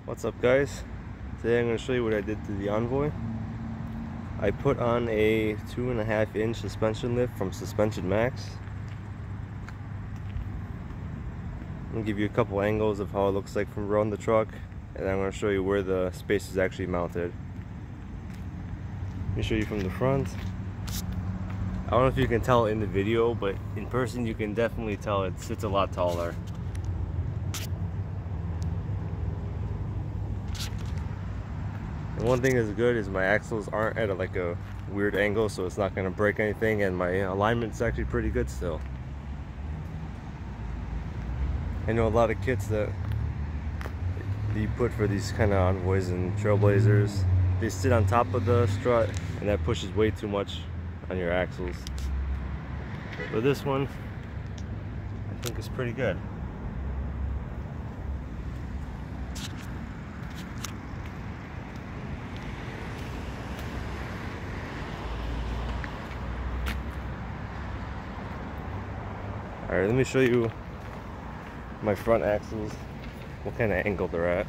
What's up, guys? Today I'm going to show you what I did to the Envoy. I put on a 2.5-inch suspension lift from SuspensionMaxx. I'm going to give you a couple angles of how it looks like from around the truck, and I'm going to show you where the space is actually mounted. Let me show you from the front. I don't know if you can tell in the video, but in person you can definitely tell it sits a lot taller. And one thing that's good is my axles aren't at a weird angle, so it's not going to break anything, and my alignment's actually pretty good still. I know a lot of kits that you put for these kind of Envoys and Trailblazers, they sit on top of the strut, and that pushes way too much on your axles. But this one, I think is pretty good. Alright, let me show you my front axles, what kind of angle they're at.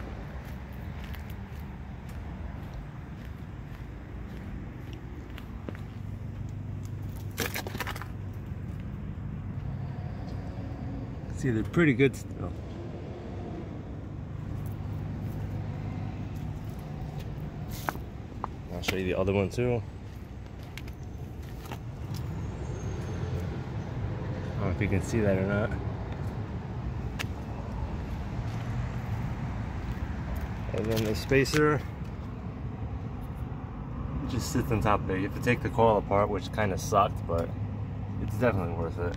See, they're pretty good still. I'll show you the other one too. I don't know if you can see that or not. And then the spacer just sits on top of it. You have to take the coil apart, which kind of sucked, but it's definitely worth it.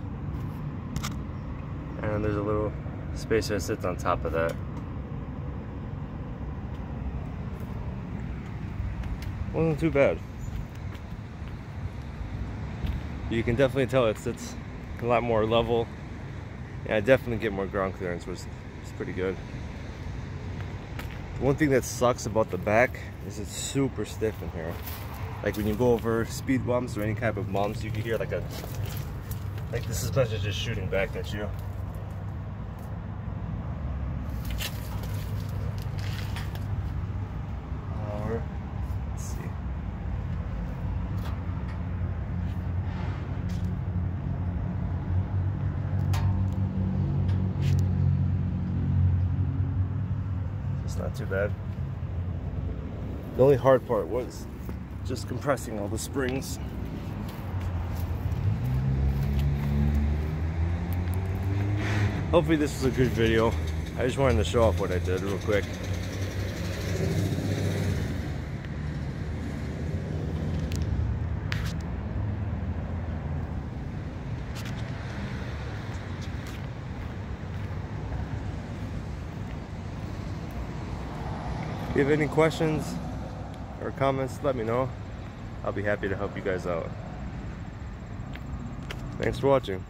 And there's a little spacer that sits on top of that. Wasn't too bad. You can definitely tell it sits a lot more level. Yeah, I definitely get more ground clearance, which is pretty good. One thing that sucks about the back is it's super stiff in here. Like when you go over speed bumps or any type of bumps, you can hear like the suspension just shooting back at you. Let's see. It's not too bad. The only hard part was just compressing all the springs. Hopefully this was a good video. I just wanted to show off what I did real quick. If you have any questions or comments, let me know. I'll be happy to help you guys out. Thanks for watching.